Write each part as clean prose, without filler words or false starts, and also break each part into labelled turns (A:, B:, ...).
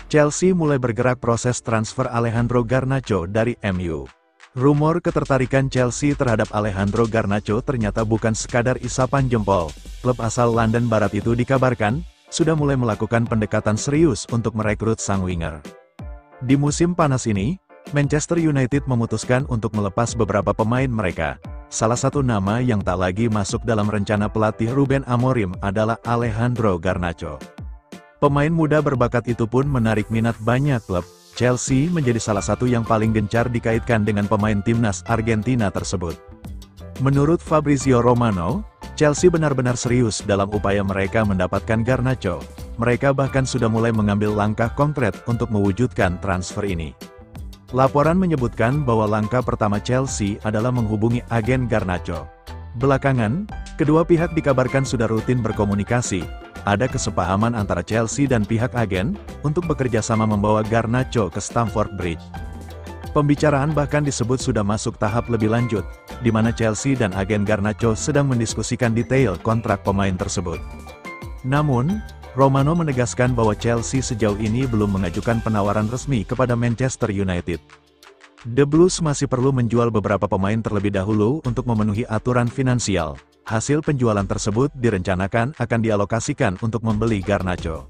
A: Chelsea mulai bergerak proses transfer Alejandro Garnacho dari MU. Rumor ketertarikan Chelsea terhadap Alejandro Garnacho ternyata bukan sekadar isapan jempol. Klub asal London Barat itu dikabarkan, sudah mulai melakukan pendekatan serius untuk merekrut sang winger. Di musim panas ini, Manchester United memutuskan untuk melepas beberapa pemain mereka. Salah satu nama yang tak lagi masuk dalam rencana pelatih Ruben Amorim adalah Alejandro Garnacho. Pemain muda berbakat itu pun menarik minat banyak klub. Chelsea menjadi salah satu yang paling gencar dikaitkan dengan pemain timnas Argentina tersebut. Menurut Fabrizio Romano, Chelsea benar-benar serius dalam upaya mereka mendapatkan Garnacho. Mereka bahkan sudah mulai mengambil langkah konkret untuk mewujudkan transfer ini. Laporan menyebutkan bahwa langkah pertama Chelsea adalah menghubungi agen Garnacho. Belakangan, kedua pihak dikabarkan sudah rutin berkomunikasi. Ada kesepahaman antara Chelsea dan pihak agen untuk bekerja sama membawa Garnacho ke Stamford Bridge. Pembicaraan bahkan disebut sudah masuk tahap lebih lanjut, di mana Chelsea dan agen Garnacho sedang mendiskusikan detail kontrak pemain tersebut. Namun, Romano menegaskan bahwa Chelsea sejauh ini belum mengajukan penawaran resmi kepada Manchester United. The Blues masih perlu menjual beberapa pemain terlebih dahulu untuk memenuhi aturan finansial. Hasil penjualan tersebut direncanakan akan dialokasikan untuk membeli Garnacho.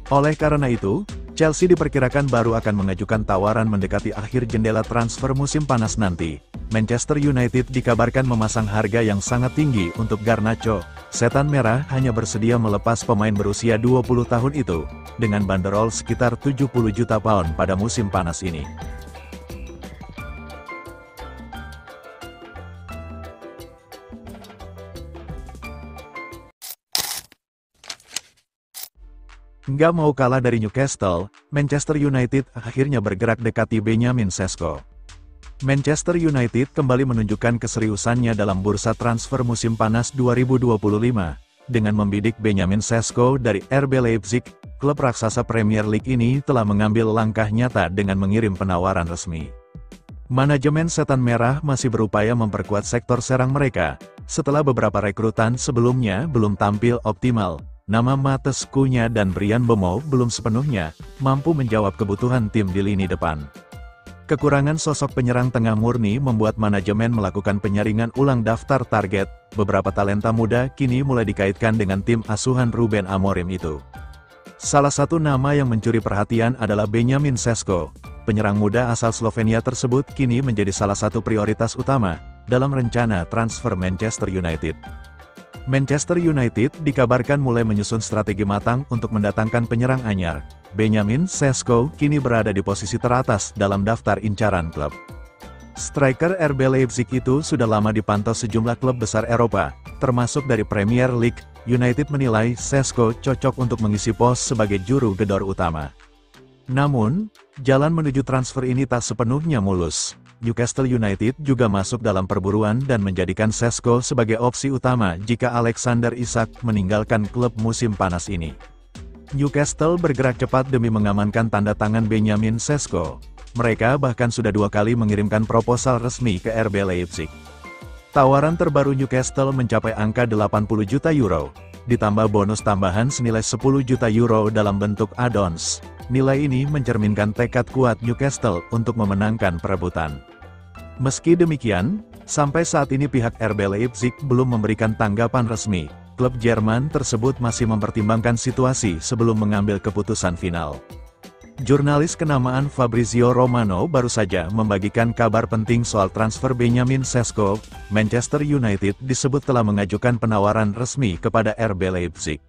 A: Oleh karena itu, Chelsea diperkirakan baru akan mengajukan tawaran mendekati akhir jendela transfer musim panas nanti. Manchester United dikabarkan memasang harga yang sangat tinggi untuk Garnacho. Setan Merah hanya bersedia melepas pemain berusia 20 tahun itu, dengan banderol sekitar 70 juta pound pada musim panas ini. Nggak mau kalah dari Newcastle, Manchester United akhirnya bergerak dekati Benjamin Sesko. Manchester United kembali menunjukkan keseriusannya dalam bursa transfer musim panas 2025, dengan membidik Benjamin Sesko dari RB Leipzig. Klub raksasa Premier League ini telah mengambil langkah nyata dengan mengirim penawaran resmi. Manajemen Setan Merah masih berupaya memperkuat sektor serang mereka, setelah beberapa rekrutan sebelumnya belum tampil optimal. Nama Matheus Cunha dan Bryan Mbeumo belum sepenuhnya mampu menjawab kebutuhan tim di lini depan. Kekurangan sosok penyerang tengah murni membuat manajemen melakukan penyaringan ulang daftar target. Beberapa talenta muda kini mulai dikaitkan dengan tim asuhan Ruben Amorim itu. Salah satu nama yang mencuri perhatian adalah Benjamin Sesko. Penyerang muda asal Slovenia tersebut kini menjadi salah satu prioritas utama dalam rencana transfer Manchester United. Manchester United dikabarkan mulai menyusun strategi matang untuk mendatangkan penyerang anyar. Benjamin Sesko kini berada di posisi teratas dalam daftar incaran klub. Striker RB Leipzig itu sudah lama dipantau sejumlah klub besar Eropa, termasuk dari Premier League. United menilai Sesko cocok untuk mengisi pos sebagai juru gedor utama. Namun, jalan menuju transfer ini tak sepenuhnya mulus. Newcastle United juga masuk dalam perburuan dan menjadikan Sesko sebagai opsi utama jika Alexander Isak meninggalkan klub musim panas ini. Newcastle bergerak cepat demi mengamankan tanda tangan Benjamin Sesko. Mereka bahkan sudah 2 kali mengirimkan proposal resmi ke RB Leipzig. Tawaran terbaru Newcastle mencapai angka 80 juta euro, ditambah bonus tambahan senilai 10 juta euro dalam bentuk add-ons. Nilai ini mencerminkan tekad kuat Newcastle untuk memenangkan perebutan. Meski demikian, sampai saat ini pihak RB Leipzig belum memberikan tanggapan resmi. Klub Jerman tersebut masih mempertimbangkan situasi sebelum mengambil keputusan final. Jurnalis kenamaan Fabrizio Romano baru saja membagikan kabar penting soal transfer Benjamin Sesko. Manchester United disebut telah mengajukan penawaran resmi kepada RB Leipzig.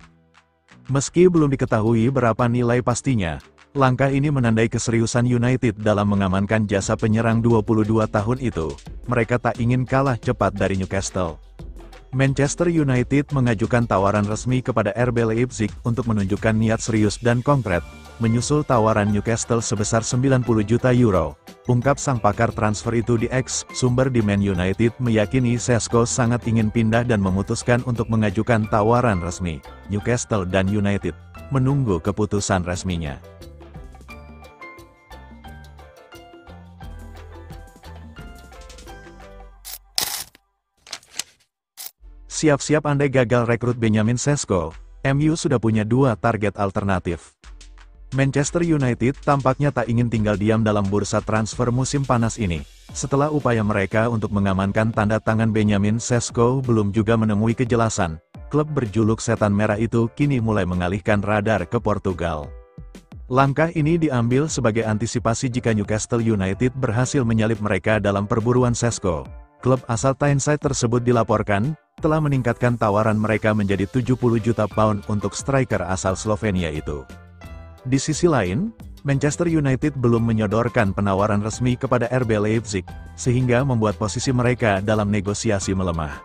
A: Meski belum diketahui berapa nilai pastinya, langkah ini menandai keseriusan United dalam mengamankan jasa penyerang 22 tahun itu. Mereka tak ingin kalah cepat dari Newcastle. Manchester United mengajukan tawaran resmi kepada RB Leipzig untuk menunjukkan niat serius dan konkret, menyusul tawaran Newcastle sebesar 90 juta euro. Ungkap sang pakar transfer itu di X. Sumber di Man United meyakini Sesko sangat ingin pindah dan memutuskan untuk mengajukan tawaran resmi. Newcastle dan United menunggu keputusan resminya. Siap-siap andai gagal rekrut Benjamin Sesko, MU sudah punya 2 target alternatif. Manchester United tampaknya tak ingin tinggal diam dalam bursa transfer musim panas ini. Setelah upaya mereka untuk mengamankan tanda tangan Benjamin Sesko belum juga menemui kejelasan, klub berjuluk Setan Merah itu kini mulai mengalihkan radar ke Portugal. Langkah ini diambil sebagai antisipasi jika Newcastle United berhasil menyalip mereka dalam perburuan Sesko. Klub asal Tyneside tersebut dilaporkan telah meningkatkan tawaran mereka menjadi 70 juta pound untuk striker asal Slovenia itu. Di sisi lain, Manchester United belum menyodorkan penawaran resmi kepada RB Leipzig, sehingga membuat posisi mereka dalam negosiasi melemah.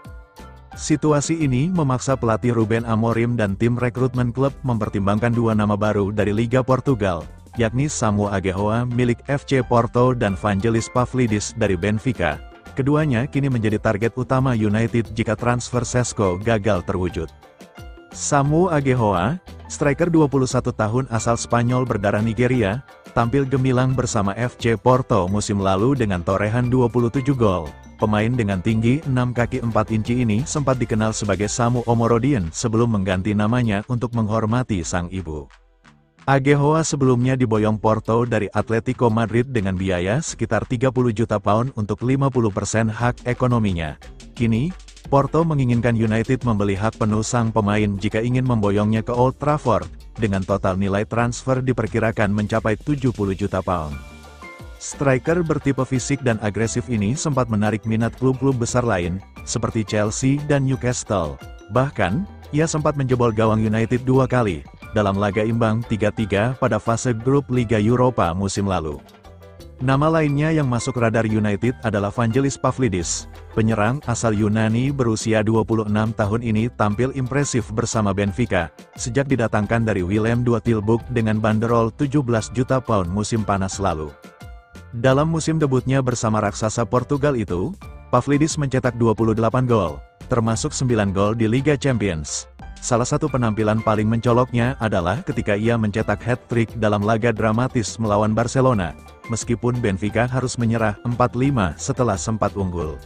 A: Situasi ini memaksa pelatih Ruben Amorim dan tim rekrutmen klub mempertimbangkan dua nama baru dari Liga Portugal, yakni Samu Aguehoa milik FC Porto dan Vangelis Pavlidis dari Benfica. Keduanya kini menjadi target utama United jika transfer Sesko gagal terwujud. Samu Aguehoa, striker 21 tahun asal Spanyol berdarah Nigeria, tampil gemilang bersama FC Porto musim lalu dengan torehan 27 gol. Pemain dengan tinggi 6 kaki 4 inci ini sempat dikenal sebagai Samu Omorodion sebelum mengganti namanya untuk menghormati sang ibu. Aguehoa sebelumnya diboyong Porto dari Atletico Madrid dengan biaya sekitar 30 juta pound untuk 50% hak ekonominya. Kini, Porto menginginkan United membeli hak penuh sang pemain jika ingin memboyongnya ke Old Trafford, dengan total nilai transfer diperkirakan mencapai 70 juta pound. Striker bertipe fisik dan agresif ini sempat menarik minat klub-klub besar lain, seperti Chelsea dan Newcastle. Bahkan, ia sempat menjebol gawang United 2 kali, dalam laga imbang 3-3 pada fase grup Liga Eropa musim lalu. Nama lainnya yang masuk radar United adalah Vangelis Pavlidis. Penyerang asal Yunani berusia 26 tahun ini tampil impresif bersama Benfica, sejak didatangkan dari Willem II Tilburg dengan banderol 17 juta pound musim panas lalu. Dalam musim debutnya bersama raksasa Portugal itu, Pavlidis mencetak 28 gol, termasuk 9 gol di Liga Champions. Salah satu penampilan paling mencoloknya adalah ketika ia mencetak hat-trick dalam laga dramatis melawan Barcelona, meskipun Benfica harus menyerah 4-5 setelah sempat unggul.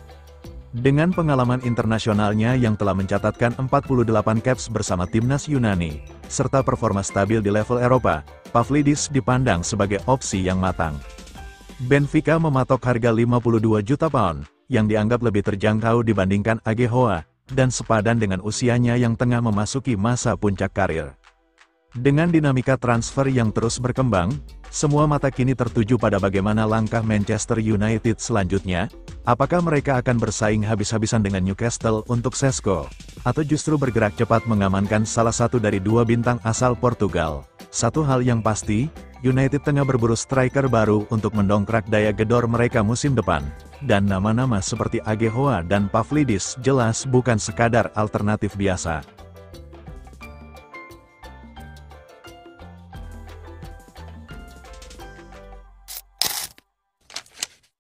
A: Dengan pengalaman internasionalnya yang telah mencatatkan 48 caps bersama timnas Yunani, serta performa stabil di level Eropa, Pavlidis dipandang sebagai opsi yang matang. Benfica mematok harga 52 juta pound, yang dianggap lebih terjangkau dibandingkan Aguehoa, dan sepadan dengan usianya yang tengah memasuki masa puncak karir. Dengan dinamika transfer yang terus berkembang, semua mata kini tertuju pada bagaimana langkah Manchester United selanjutnya. Apakah mereka akan bersaing habis-habisan dengan Newcastle untuk Sesko, atau justru bergerak cepat mengamankan salah satu dari dua bintang asal Portugal? Satu hal yang pasti, United tengah berburu striker baru untuk mendongkrak daya gedor mereka musim depan. Dan nama-nama seperti Aguehoa dan Pavlidis jelas bukan sekadar alternatif biasa.